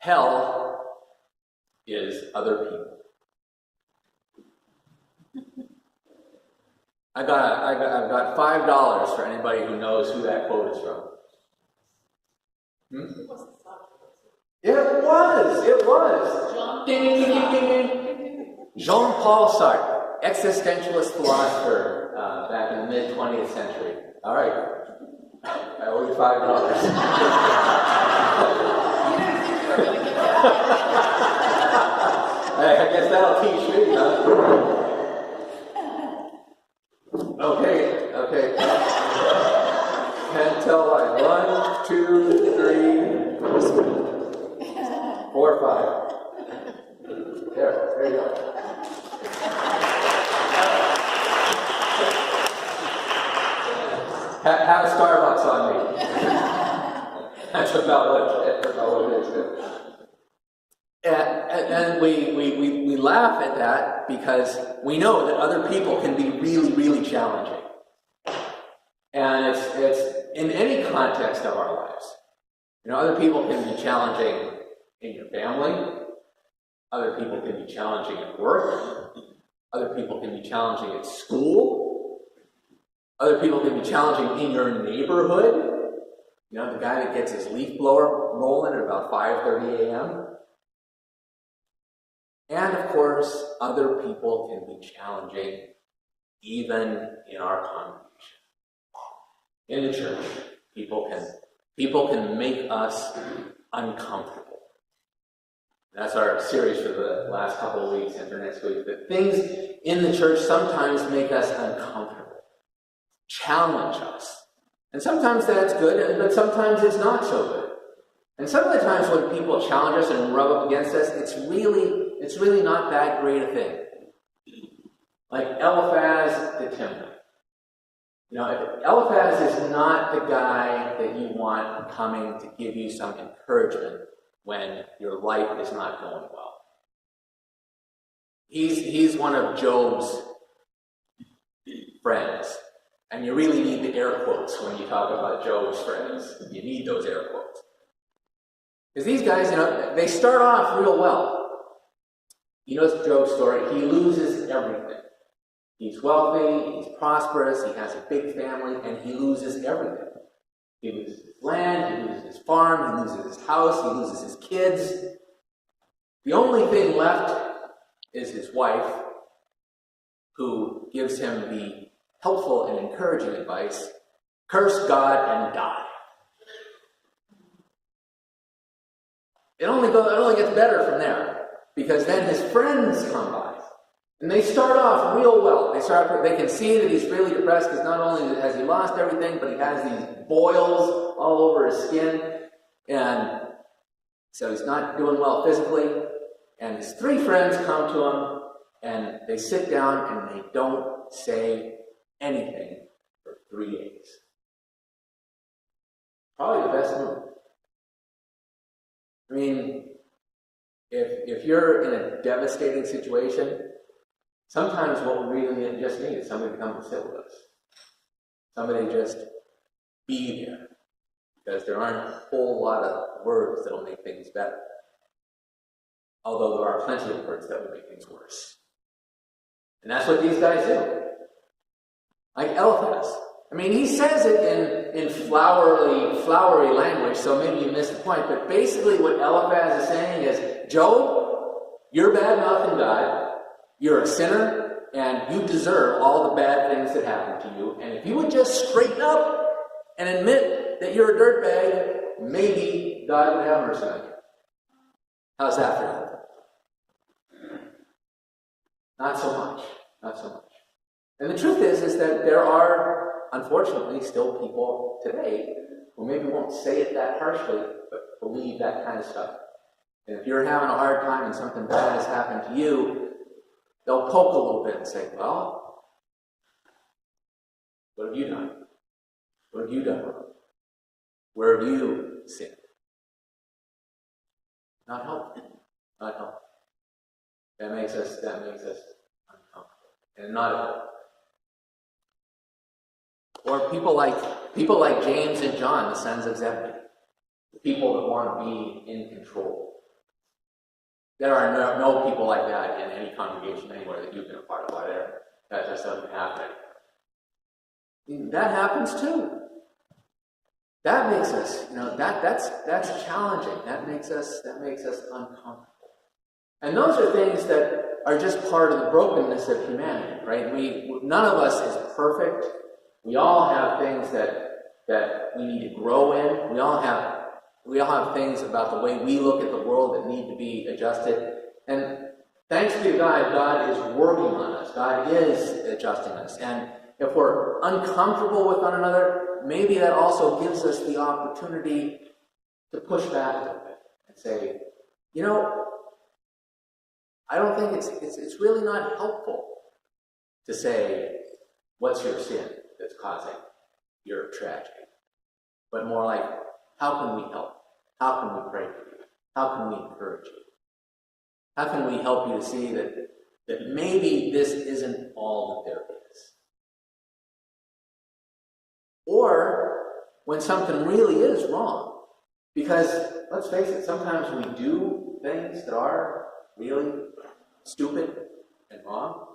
Hell is other people. I've got $5 for anybody who knows who that quote is from. It was. Ding, ding, ding, ding, ding. Jean-Paul Sartre, existentialist philosopher back in the mid-20th century. All right, I owe you $5. I guess that'll teach me, huh? Okay. Can't tell why. 1, 2, 3, 4, 5. There you go. Have a Starbucks on me. That's about what it is. And we laugh at that because we know that other people can be really, really challenging. And it's in any context of our lives. Other people can be challenging in your family. Other people can be challenging at work. Other people can be challenging at school. Other people can be challenging in your neighborhood. The guy that gets his leaf blower rolling at about 5:30 a.m. And of course, other people can be challenging even in our congregation. In the church, people can make us uncomfortable. That's our series for the last couple of weeks and for next week. That things in the church sometimes make us uncomfortable, challenge us. And sometimes that's good, but sometimes it's not so good. And some of the times when people challenge us and rub up against us, it's really not that great a thing. Like Eliphaz the Timnite. Eliphaz is not the guy that you want coming to give you some encouragement when your life is not going well. He's one of Job's friends. And you really need the air quotes when you talk about Job's friends. You need those air quotes. Because these guys, they start off real well. It's Job's story. He loses everything. He's wealthy, he's prosperous, he has a big family, and he loses everything. He loses his land, he loses his farm, he loses his house, he loses his kids. The only thing left is his wife, who gives him the helpful and encouraging advice: curse God and die. It only gets better from there, because then his friends come by. And they start off real well. They can see that he's really depressed because not only has he lost everything, but he has these boils all over his skin. And so he's not doing well physically. And his 3 friends come to him, and they sit down, and they don't say anything for 3 days. Probably the best move. I mean, if you're in a devastating situation, sometimes what we really just need is somebody to come and sit with us. Somebody just be there. Because there aren't a whole lot of words that will make things better. Although there are plenty of words that will make things worse. And that's what these guys do. Like Eliphaz. I mean, he says it in flowery language, so maybe you missed the point. But basically what Eliphaz is saying is, Job, you're bad-mouthing God. You're a sinner, and you deserve all the bad things that happen to you. And if you would just straighten up and admit that you're a dirtbag, maybe God would have mercy on you. How's that for you? Not so much. And the truth is that there are, unfortunately, still people today who maybe won't say it that harshly, but believe that kind of stuff. And if you're having a hard time and something bad has happened to you, they'll poke a little bit and say, well, what have you done? What have you done wrong? Where have you sinned? Not helpful. That makes us uncomfortable. And not helpful. Or people like James and John, the sons of Zebedee. The people that want to be in control. There are no people like that in any congregation anywhere that you've been a part of. That just doesn't happen. That happens too. That makes us, that's challenging. That makes us uncomfortable. And those are things that are just part of the brokenness of humanity, right? None of us is perfect. We all have things that we need to grow in. We all have things about the way we look at the world that need to be adjusted. And thanks be to God, God is working on us. God is adjusting us. And if we're uncomfortable with one another, maybe that also gives us the opportunity to push back a little bit and say, I don't think it's really not helpful to say, what's your sin that's causing your tragedy? But more like, how can we help? How can we pray for you? How can we encourage you? How can we help you to see that maybe this isn't all that there is? Or when something really is wrong, because let's face it, sometimes we do things that are really stupid and wrong.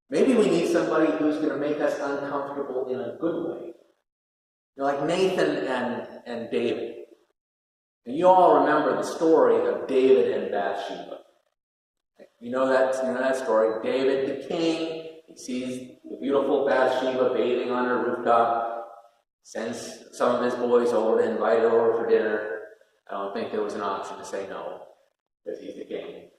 Maybe we need somebody who's going to make us uncomfortable in a good way. Like Nathan and David. And you all remember the story of David and Bathsheba. You know that story. David, the king, he sees the beautiful Bathsheba bathing on her rooftop, sends some of his boys over to invite her over for dinner. I don't think there was an option to say no, because he's the king.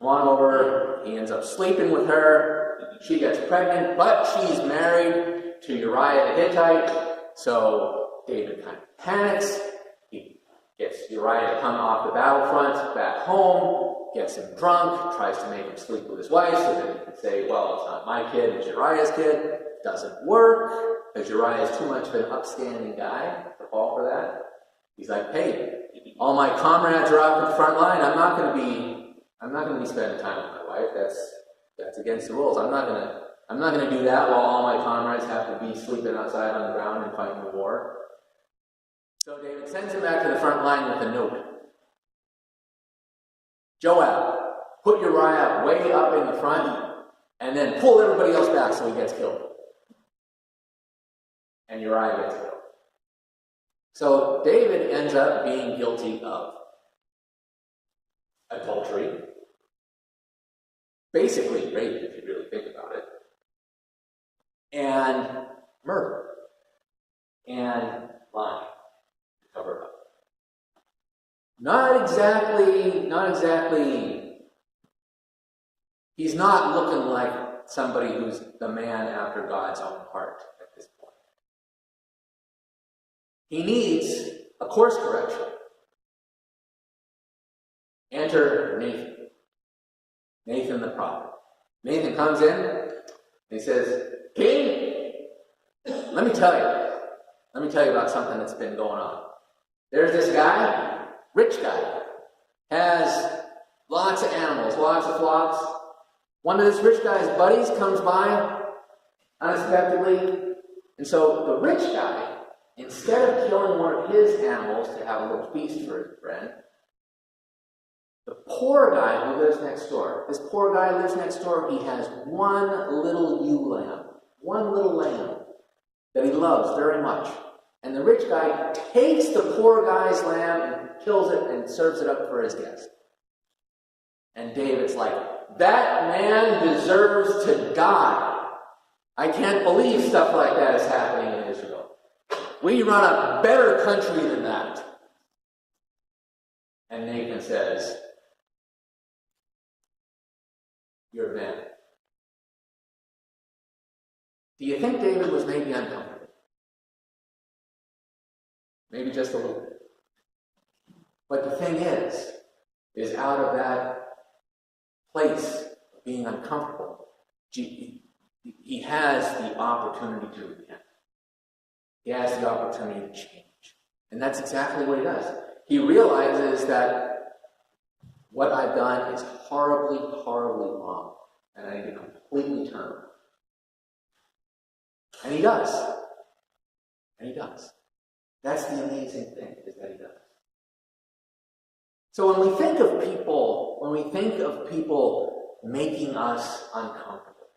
Come on over. He ends up sleeping with her. She gets pregnant, but she's married to Uriah the Hittite. So David kind of panics. He gets Uriah to come off the battlefront back home, gets him drunk, tries to make him sleep with his wife so that he can say, well, it's not my kid, it's Uriah's kid. Doesn't work, because Uriah is too much of an upstanding guy to fall for that. He's like, hey, all my comrades are out in the front line. I'm not going to be spending time with my wife. That's against the rules. I'm not going to do that while all my comrades have to be sleeping outside on the ground and fighting the war. So David sends him back to the front line with a note. Joab, put Uriah way up in the front, and then pull everybody else back so he gets killed. And Uriah gets killed. So David ends up being guilty of adultery, basically rape if you really think about it, and murder, and lying to cover it up. Not exactly, he's not looking like somebody who's the man after God's own heart at this point. He needs a course correction. Enter Nathan the prophet. Nathan comes in, and he says, King, let me tell you about something that's been going on. There's this guy, rich guy, has lots of animals, lots of flocks. One of this rich guy's buddies comes by unexpectedly, and so the rich guy, instead of killing one of his animals to have a little feast for his friend, the poor guy who lives next door, he has one little ewe lamb, one little lamb that he loves very much. And the rich guy takes the poor guy's lamb and kills it and serves it up for his guest. And David's like, that man deserves to die. I can't believe stuff like that is happening in Israel. We run a better country than that. And Nathan says, you're the man. Do you think David was maybe uncomfortable? Maybe just a little bit. But the thing is out of that place of being uncomfortable, he has the opportunity to repent. He has the opportunity to change. And that's exactly what he does. He realizes that what I've done is horribly, horribly wrong. And I need to completely turn. And he does. And he does. That's the amazing thing, is that he does. So when we think of people making us uncomfortable,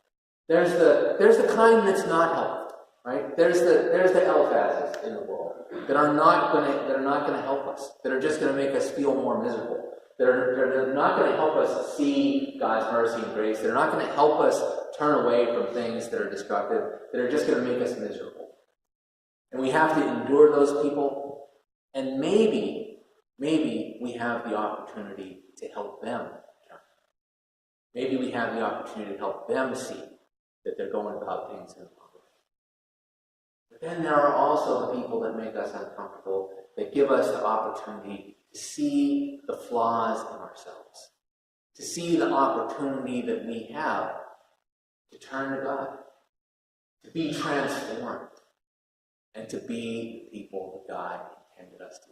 there's the kind that's not helpful, right? There's the Eliphazes in the world that are not going to help us, that are just going to make us feel more miserable. They're not going to help us see God's mercy and grace. They're not going to help us turn away from things that are destructive, that are just going to make us miserable. And we have to endure those people, and maybe we have the opportunity to help them turn. Maybe we have the opportunity to help them see that they're going about things in the wrong way. But then there are also the people that make us uncomfortable, that give us the opportunity to see the flaws in ourselves, to see the opportunity that we have to turn to God, to be transformed, and to be the people that God intended us to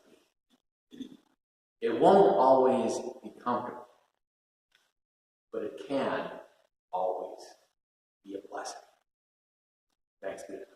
be. It won't always be comfortable, but it can always be a blessing. Thanks be to God.